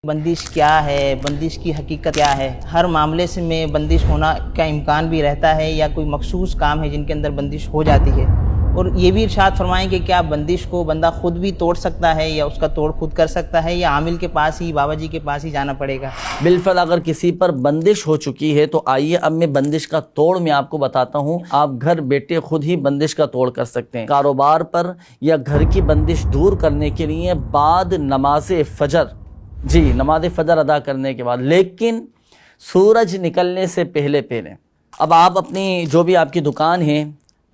بندش کیا ہے، بندش کی حقیقت کیا ہے؟ ہر معاملے سے میں بندش ہونا کا امکان بھی رہتا ہے یا کوئی مخصوص کام ہے جن کے اندر بندش ہو جاتی ہے؟ اور یہ بھی ارشاد فرمائیں کہ کیا بندش کو بندہ خود بھی توڑ سکتا ہے یا اس کا توڑ خود کر سکتا ہے یا عامل کے پاس ہی، بابا جی کے پاس ہی جانا پڑے گا؟ بالفعل اگر کسی پر بندش ہو چکی ہے تو آئیے اب میں بندش کا توڑ میں آپ کو بتاتا ہوں۔ آپ گھر بیٹھے خود ہی بندش کا توڑ کر سکتے ہیں۔ کاروبار پر یا گھر کی بندش دور کرنے کے لیے بعد نماز فجر ادا کرنے کے بعد، لیکن سورج نکلنے سے پہلے اب آپ اپنی جو بھی آپ کی دکان ہے،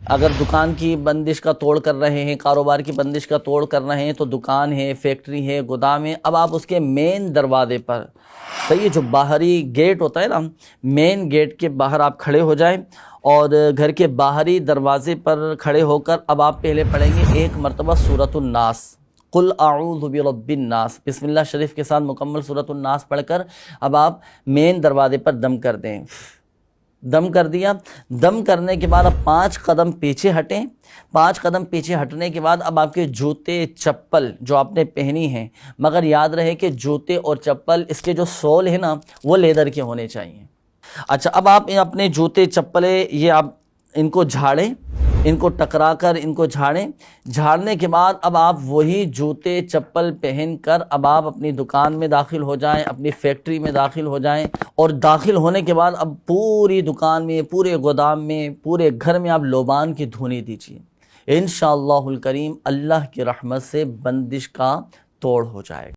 اگر دکان کی بندش کا توڑ کر رہے ہیں، کاروبار کی بندش کا توڑ کر رہے ہیں، تو دکان ہے، فیکٹری ہے، گودام ہے، اب آپ اس کے مین دروازے پر، صحیح، جو باہری گیٹ ہوتا ہے نا، مین گیٹ کے باہر آپ کھڑے ہو جائیں اور گھر کے باہری دروازے پر کھڑے ہو کر اب آپ پہلے پڑھیں گے ایک مرتبہ سورۃ الناس، قل اعوذ برب الناس، بسم اللہ شریف کے ساتھ مکمل سورۃ الناس پڑھ کر اب آپ مین دروازے پر دم کر دیں۔ دم کر دیا، دم کرنے کے بعد اب 5 قدم پیچھے ہٹیں۔ 5 قدم پیچھے ہٹنے کے بعد اب آپ کے جوتے چپل جو آپ نے پہنی ہیں، مگر یاد رہے کہ جوتے اور چپل اس کے جو سول ہے نا وہ لیدر کے ہونے چاہیے۔ اچھا، اب آپ اپنے جوتے چپلیں یہ آپ ان کو جھاڑیں، ان کو ٹکرا کر ان کو جھاڑیں۔ جھاڑنے کے بعد اب آپ وہی جوتے چپل پہن کر اب آپ اپنی دکان میں داخل ہو جائیں، اپنی فیکٹری میں داخل ہو جائیں، اور داخل ہونے کے بعد اب پوری دکان میں، پورے گودام میں، پورے گھر میں آپ لوبان کی دھونی دیجیے۔ انشاءاللہ الکریم اللہ کی رحمت سے بندش کا توڑ ہو جائے گا۔